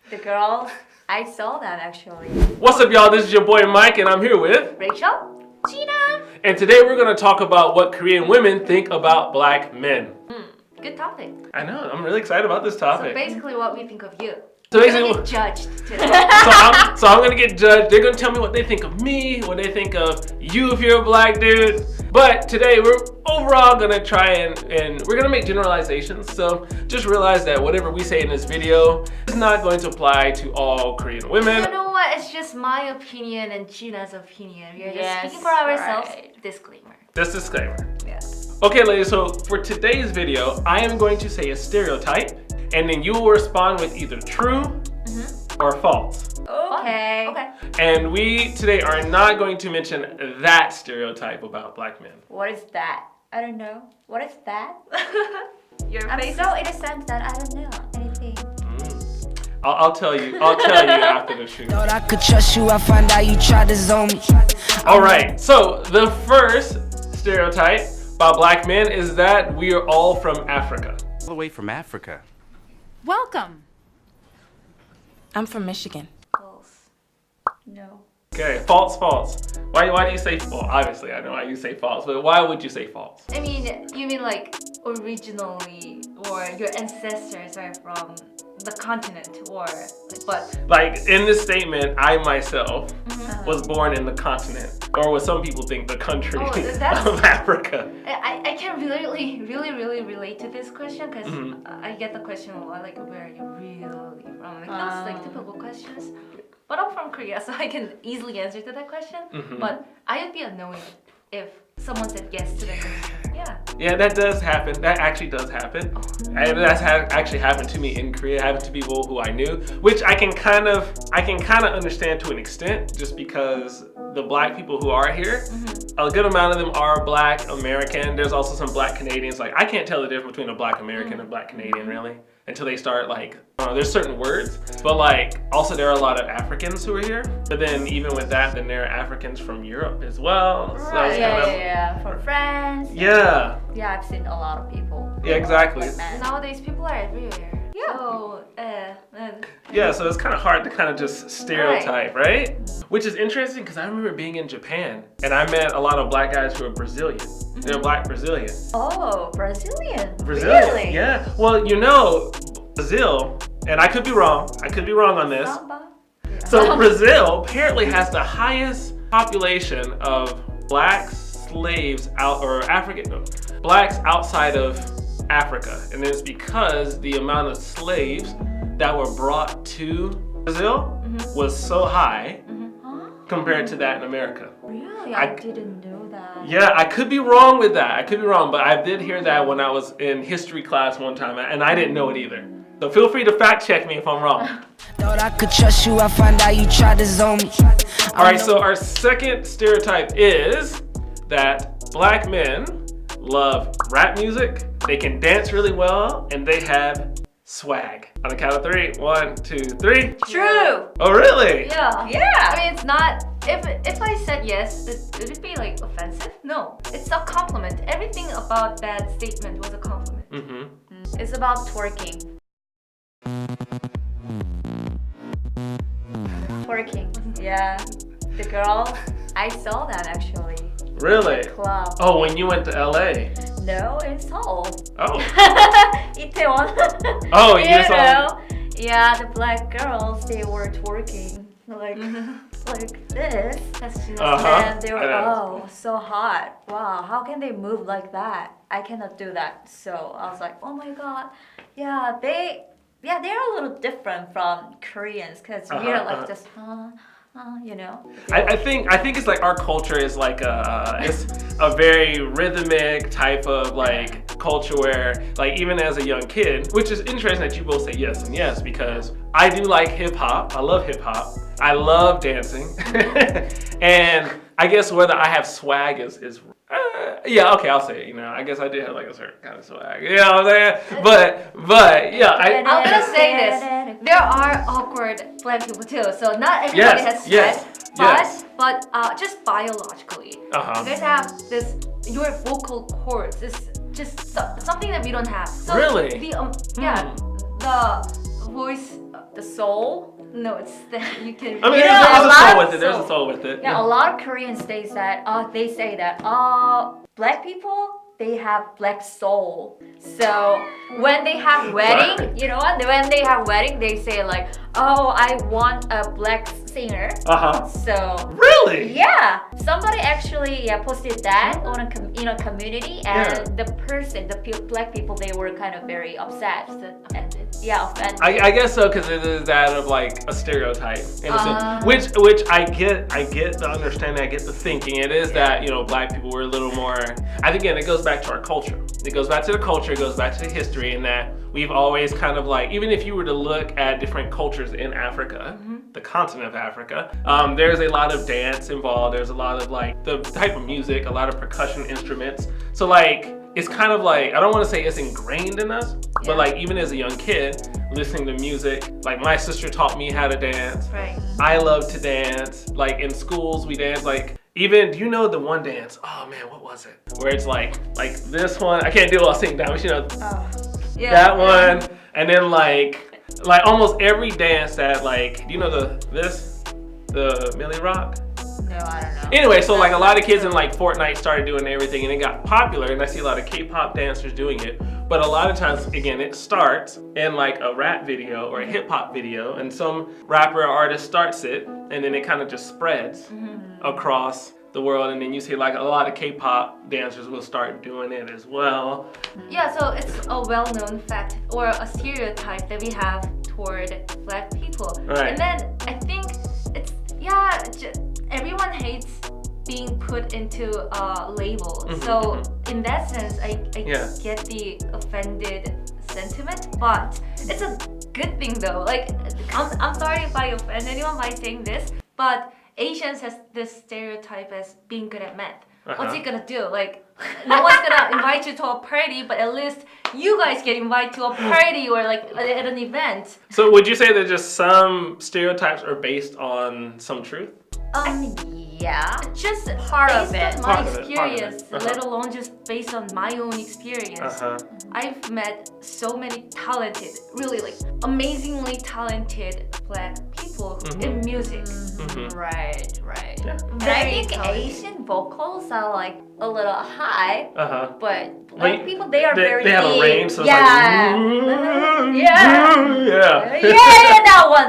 The girl, I saw that actually. What's up, y'all? This is your boy Mike, and I'm here with Rachel, Jina. And today we're going to talk about what Korean women think about black men. Good topic. I know, I'm really excited about this topic. So basically what we think of you. So We're gonna get judged today. so I'm going to get judged. They're going to tell me what they think of me, what they think of you if you're a black dude. But today we're overall going to try and we're going to make generalizations. So just realize that whatever we say in this video is not going to apply to all Korean women. You know what? It's just my opinion and Gina's opinion. We are just Yes, speaking for ourselves. right. Disclaimer. Just disclaimer. Yes. Okay, ladies, so for today's video, I am going to say a stereotype, and then you will respond with either true or false. Okay. Okay. And we today are not going to mention that stereotype about black men. What is that? I don't know. What is that? Your I'm face so innocent that I don't know anything. I'll tell you after the shoot. Thought I could trust you, I find out you tried to zone me. All right, so the first stereotype about black men is that we are all from Africa. All the way from Africa. Welcome. I'm from Michigan. False. No. Okay, false. Why do you say false? Obviously, I know why you say false, but why would you say false? I mean, you mean like originally, or your ancestors are from the continent, or but Like in this statement, I myself was born in the continent, or what some people think the country Oh, that's- of Africa. I can really relate to this question because I get the question a lot, like where are you really from? Like those like typical questions. But I'm from Korea, so I can easily answer to that question. But I would be annoyed if someone said yes to that question. Yeah. Yeah, that does happen. That actually does happen. And that's actually happened to me in Korea. It happened to people who I knew, which I can kind of understand to an extent, just because the black people who are here, a good amount of them are black American. There's also some black Canadians. Like I can't tell the difference between a black American and black Canadian really until they start like, there's certain words, but like also there are a lot of Africans who are here. But then even with that, then there are Africans from Europe as well. So Right. it's kind of, From France. yeah. Yeah, I've seen a lot of people. Yeah, exactly. Like, man. Nowadays, people are everywhere. Yeah. So, Yeah, so it's kind of hard to kind of just stereotype, right? Which is interesting because I remember being in Japan and I met a lot of black guys who are Brazilian. They're black Brazilian. Oh, Brazilian. Brazilian, Really? yeah. Well, you know, Brazil, and I could be wrong on this. Samba. So Brazil apparently has the highest population of black slaves blacks outside of Africa. And it's because the amount of slaves that were brought to Brazil was so high compared to that in America. Really? I didn't know that. Yeah, I could be wrong with that. But I did hear that when I was in history class one time, and I didn't know it either. So feel free to fact check me if I'm wrong. Thought I could trust you, I find out you tried to zone me. All right, so our second stereotype is that black men love rap music, they can dance really well, and they have swag. On the count of three. 1, 2, 3. True. Oh, really? Yeah. I mean, it's not. If I said yes, would it be like offensive? No. It's a compliment. Everything about that statement was a compliment. It's about twerking. Twerking. Yeah. The girl, I saw that actually. Really? Club. Oh, when you went to LA. No, in Seoul. Oh. Itaewon. Oh, you you saw. know. Yeah, the black girls, they were twerking like this. And they were so hot. Wow, how can they move like that? I cannot do that. So I was like, oh my god. Yeah, they're a little different from Koreans because we're like just you know. I think it's like our culture is like it's a very rhythmic type of like culture where like even as a young kid, which is interesting that you both say yes and yes, because I do like hip hop. I love hip hop. I love dancing. And I guess whether I have swag is yeah, okay, I'll say it. You know, I guess I did have like a certain kind of swag. You know what I'm saying? But yeah, I'm gonna say this. There are awkward black people too, so not everybody has swag. But just biologically, you guys have this. Your vocal cords is just something that we don't have. So really? The the voice the soul. No, it's that you can. I mean, Yeah, there's a a lot soul of with it. There's a soul. soul with it. Yeah, a lot of Koreans say that. They say that. Black people, they have black soul. So when they have wedding, you know what? When they have wedding, they say like, "Oh, I want a black singer." So Really? yeah, somebody actually posted that on a community, and the black people, they were kind of very upset. Offended. Yeah, offended. I guess so, because it is that of like a stereotype, in a sense. Which I get the understanding, I get the thinking. It is that, you know, black people were a little more. I think again, it goes back to our culture. It goes back to the culture. It goes back to the history, in that we've always kind of like, even if you were to look at different cultures in Africa, the continent of Africa, there's a lot of dance involved. There's a lot of like the type of music, a lot of percussion instruments. So like, it's kind of like, I don't want to say it's ingrained in us, but like even as a young kid, listening to music, like my sister taught me how to dance. Right. I love to dance. Like in schools, we dance like, even, do you know the one dance? Oh man, what was it? Where it's like this one. I can't do it while singing down, but you know, that one. And then like almost every dance that like, do you know the Millie Rock? No, I don't know. Anyway, so like a lot of kids in like Fortnite started doing everything, and it got popular, and I see a lot of K-pop dancers doing it. But a lot of times, again, it starts in like a rap video or a hip-hop video, and some rapper or artist starts it, and then it kind of just spreads across the world, and then you see like a lot of K-pop dancers will start doing it as well. Yeah, so it's a well-known fact or a stereotype that we have toward black people. Right. And then I think it's everyone hates being put into a label. So in that sense, I get the offended sentiment, but it's a good thing though. Like, I'm sorry if I offend anyone by saying this, but Asians has this stereotype as being good at math. What's he gonna do? Like, no one's gonna invite you to a party, but at least you guys get invited to a party or like at an event. So would you say that just some stereotypes are based on some truth? Yeah. Just Part of based it. on my Part of it. experience, let alone just based on my own experience. I've met so many talented, really like amazingly talented black people in music. Right. Yeah. And I think Asian vocals are like a little high, but black people, they are very They have a deep. range, so it's yeah. like, yeah,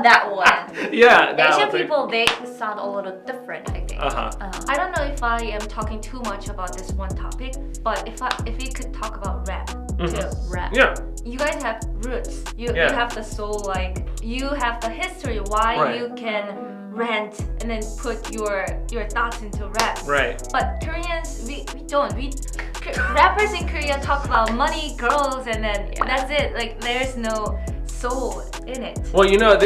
that one. Yeah. Asian people, they sound a little different, I think. I don't know if I am talking too much about this one topic, but if we could talk about rap too. Rap. Yeah. You guys have roots. You have the soul, like you have the history why you can rant and then put your thoughts into rap. Right. But Koreans, we don't. Rappers in Korea talk about money, girls, and then that's it. Like there's no soul in it. Well, you know,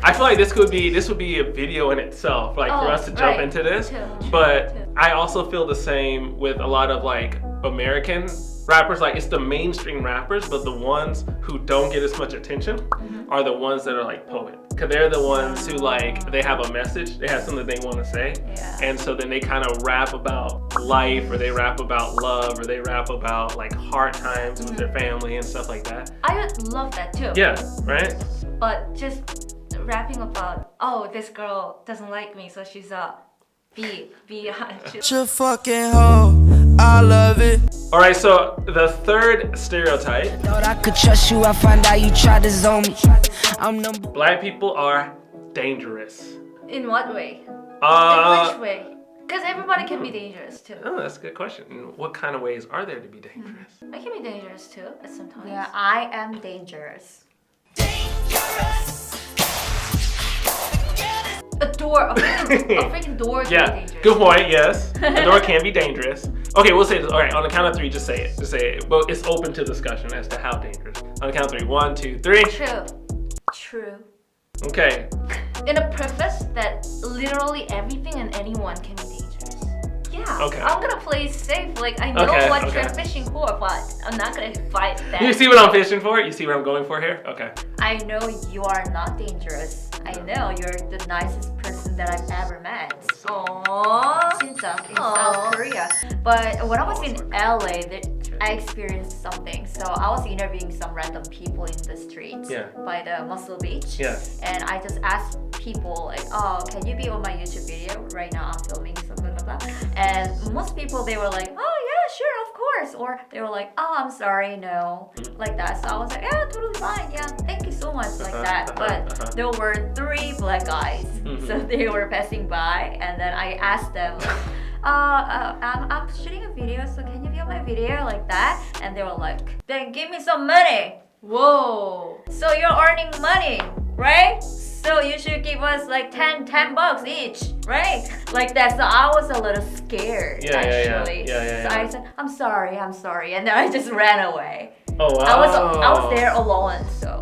I feel like this would be a video in itself, like for us to jump into this. But I also feel the same with a lot of like American rappers. Like it's the mainstream rappers, but the ones who don't get as much attention are the ones that are like poets. Cause they're the ones who like, they have a message, they have something they want to say. And so then they kind of rap about life, or they rap about love, or they rap about like hard times with their family and stuff like that. I would love that too. Yeah, right? But just rapping about, oh, this girl doesn't like me, so she's a B. Your fucking hoe, I love it. All right, so the third stereotype. Thought I could trust you, I find out you tried to zone me. I'm number. Black people are dangerous. In what way? In which way? Because everybody can be dangerous too. Oh, that's a good question. What kind of ways are there to be dangerous? I can be dangerous too at sometimes. Yeah, I am dangerous. A freaking door can be dangerous. Good point, yes. A door can be dangerous. Okay, we'll say this. All right, on the count of three, just say it. Just say it. But it's open to discussion as to how dangerous. On the count of three. 1, 2, 3. True. Okay. In a preface that literally everything and anyone can be dangerous. Yeah. Okay. I'm gonna play safe. Like I know what you're fishing for, but I'm not gonna fight that. You see what I'm fishing for? You see what I'm going for here? Okay. I know you are not dangerous. I know you're the nicest person that I've ever met. Aww. 진짜, in South Korea. But when I was in LA, I experienced something. So I was interviewing some random people in the streets by the Muscle Beach. Yeah. And I just asked people like, oh, can you be on my YouTube video? Right now I'm filming something like that. And most people, they were like, oh yeah, sure, of course. Or they were like, oh, I'm sorry, no. Like that. So I was like, yeah, totally fine. Yeah, thank you so much. Like that. But there were 3 black guys. So they were passing by. And then I asked them, like, I'm shooting a video, so can you be on my video? Like that. And they were like, then give me some money. Whoa. So you're earning money, right? So you should give us like 10 bucks each, right? Like that. So I was a little scared actually. So I said, I'm sorry. And then I just ran away. Oh wow. I was there alone, so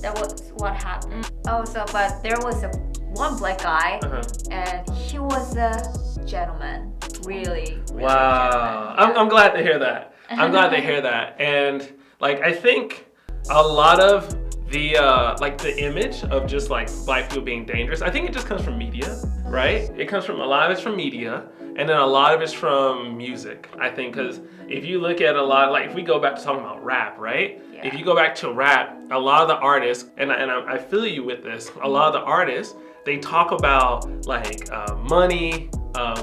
that was what happened. Oh, so but there was one black guy, and he was a gentleman. Really wow. I'm glad to hear that. I'm glad to hear that. And like I think a lot of the like the image of just like black people being dangerous, I think it just comes from media, right? It comes from a lot of it's from media, and then a lot of it's from music. I think because if you look at a lot, like if we go back to talking about rap, right? Yeah. If you go back to rap, a lot of the artists, and I feel you with this, a lot of the artists, they talk about like money,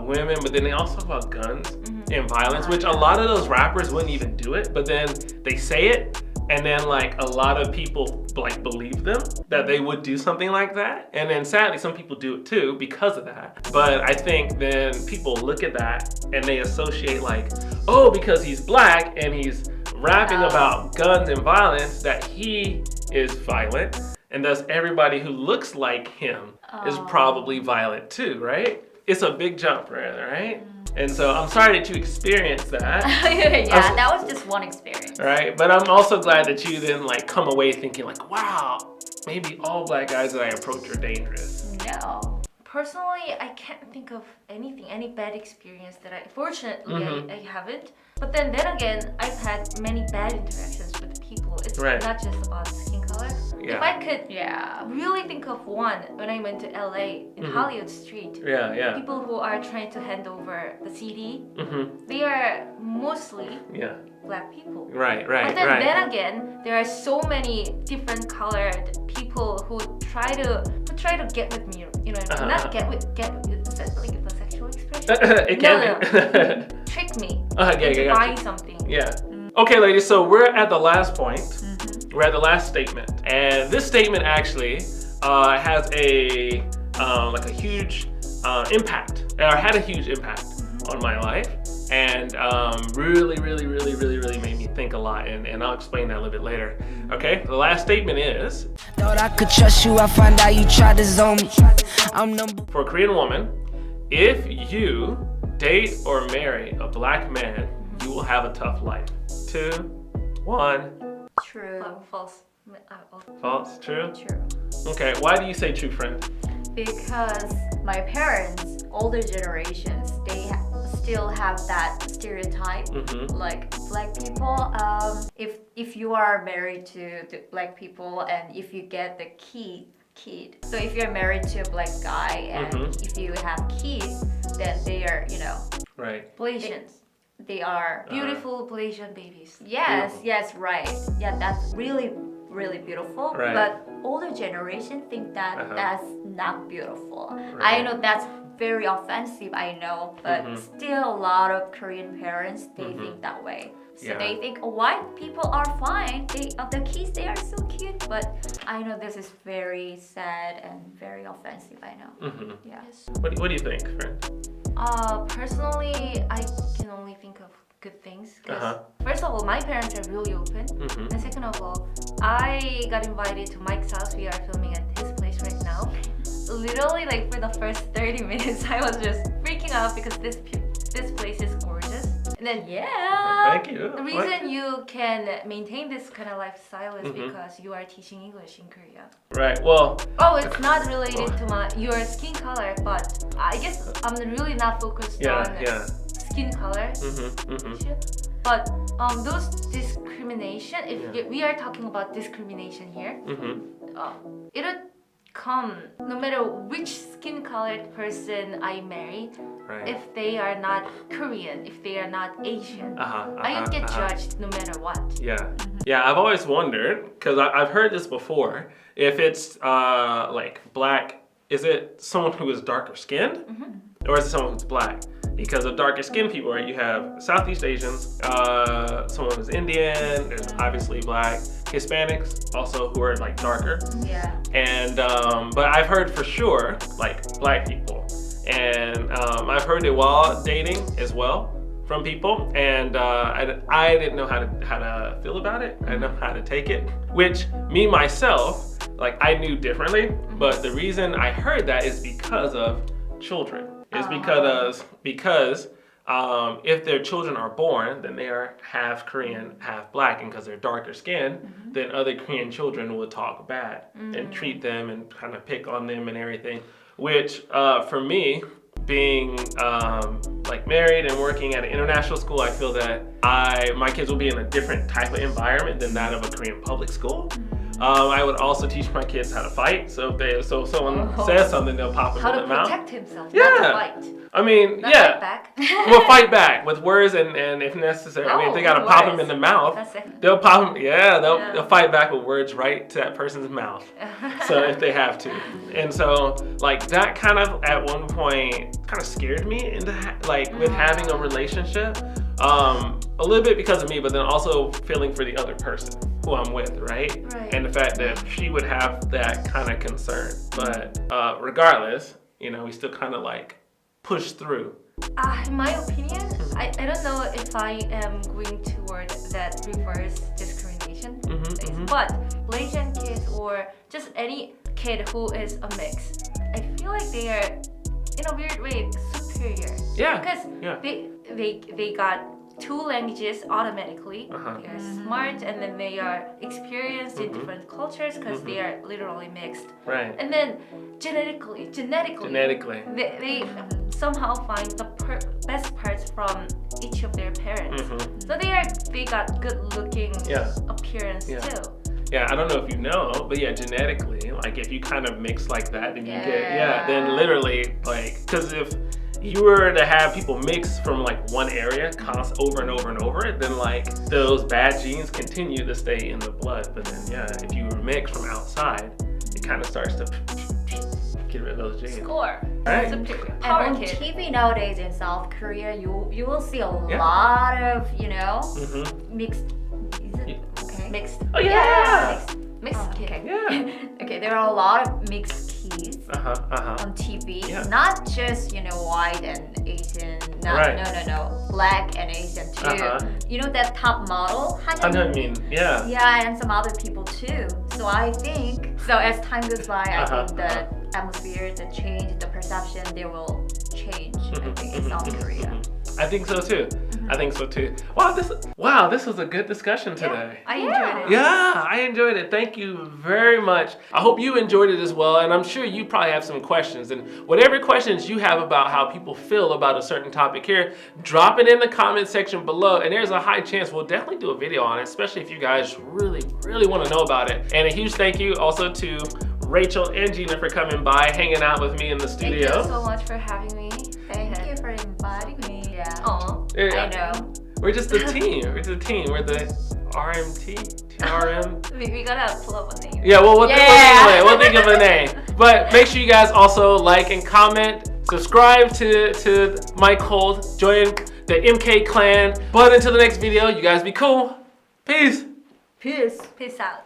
women, but then they also talk about guns and violence, which a lot of those rappers wouldn't even do it, but then they say it, and then like a lot of people like believe them that they would do something like that, and then sadly some people do it too because of that. But I think then people look at that and they associate like, oh, because he's black and he's rapping about guns and violence, that he is violent, and thus everybody who looks like him is probably violent too, right? It's a big jump, right? And so I'm sorry that you experienced that. Yeah, that was just one experience. Right, but I'm also glad that you then like come away thinking like, wow, maybe all black guys that I approach are dangerous. No. Personally, I can't think of any bad experience that fortunately I haven't. But then again, I've had many bad interactions with people. It's not just about skin color. Yeah. If I could really think of one, when I went to LA in Hollywood Street, people who are trying to hand over the CD, they are mostly black people. Right. But then again, there are so many different colored people who try to get with me. You know, not get with. Is that like the sexual expression? It can be. Trick me into buying something. Yeah. Okay, ladies. So we're at the last point. We're at the last statement, and this statement actually has a like a huge impact, or had a huge impact on my life, and really made me think a lot, and I'll explain that a little bit later. Okay, the last statement is, Thought I could trust you, I find out you tried to zone me. for a Korean woman, if you date or marry a black man, you will have a tough life. 2, 1. True. False. False? True? True. Okay, why do you say true, friend? Because my parents, older generations, they still have that stereotype, like black people. If you are married to the black people, and if you get the kid. So if you're married to a black guy, and if you have kids, then they are, Right. Malaysians. They are Beautiful Malaysian babies. Yes, right. Yeah, that's really beautiful. Right. But older generation think that that's not beautiful. I know that's very offensive, I know, but still a lot of Korean parents, they think that way. So they think white people are fine. The kids, they are so cute. But I know this is very sad and very offensive, I know. Yeah. Yes. What do you think, friend? Personally, I can only think of good things. First of all, my parents are really open. And second of all, I got invited to Mike's house. We are filming at his place right now. Literally, like for the first 30 minutes, I was just freaking out because this place is gorgeous. And then Thank you. the reason you can maintain this kind of lifestyle is because you are teaching English in Korea. Right. Well. Oh, it's not related to your skin color, but I guess I'm really not focused on skin color issue. But those discrimination, if we are talking about discrimination here, it would become, no matter which skin colored person I marry, Right. if they are not Korean, if they are not Asian, I would get judged no matter what. Yeah. Yeah, I've always wondered, because I've heard this before, if it's like black, is it someone who is darker skinned? Or is it someone who's black? Because of darker skinned people, right? You have Southeast Asians, someone who's Indian, there's obviously black, Hispanics also who are like darker. Yeah. And, but I've heard for sure, like black people. And I've heard it while dating as well from people. And I didn't know how to feel about it. I didn't know how to take it, which me, myself, like I knew differently. But the reason I heard that is because of children. Is because if their children are born, then they are half Korean, half black, and because they're darker skinned, then other Korean children will talk bad and treat them and kind of pick on them and everything. Which for me, being like married and working at an international school, I feel that my kids will be in a different type of environment than that of a Korean public school. I would also teach my kids how to fight. So if someone says something, they'll pop them in the mouth. How to protect himself, Yeah. not to fight. I mean, Not yeah. fight back. Well, fight back with words and if necessary. I mean, if they gotta pop them in the mouth, That's it. they'll pop them. Yeah, they'll fight back with words right to that person's mouth. So if they have to, and so like that kind of at one point kind of scared me into with having a relationship. A little bit because of me, but then also feeling for the other person who I'm with, right? And the fact that she would have that kind of concern. But regardless, you know, we still kind of like push through. In my opinion, I don't know if I am going toward that reverse discrimination. But Malaysian kids or just any kid who is a mix, I feel like they are, in a weird way, superior. Yeah. Because they got 2 languages automatically. They are smart and then they are experienced in different cultures because they are literally mixed. Right. And then genetically, they somehow find the best parts from each of their parents. So they got good looking appearance too. Yeah, I don't know if you know, but yeah, genetically, like if you kind of mix like that, then you get, then literally, like, because if you were to have people mix from like one area over and over and over, then like those bad genes continue to stay in the blood. But then if you mix from outside, it kind of starts to get rid of those genes. Score. Right. And on TV nowadays in South Korea, you will see a lot of, you know, mixed. Is it okay? Mixed. Oh yeah. Mixed kid. Okay. Yeah. Okay, there are a lot of mixed kids on TV. Yeah. Not just, you know, white and Asian. No, black and Asian too. You know that top model? Yeah. Yeah, and some other people too. So I think, as time goes by, I think the atmosphere, the change, the perception, they will change, I think, in South Korea. I think so too. I think so too. Wow, this was a good discussion today. I enjoyed it. Yeah, I enjoyed it. Thank you very much. I hope you enjoyed it as well, and I'm sure you probably have some questions. And whatever questions you have about how people feel about a certain topic here, drop it in the comment section below, and there's a high chance we'll definitely do a video on it, especially if you guys really, really want to know about it. And a huge thank you also to Rachel and Jina for coming by, hanging out with me in the studio. Thank you so much for having me. Thank you for inviting me. Yeah. Aw. I know. We're just a team. We're the TRM. We gotta pull up a name. Yeah, well, we'll think of a name. But make sure you guys also like and comment, subscribe to Mike Hold, join the MK clan. But until the next video, you guys be cool. Peace. Peace out.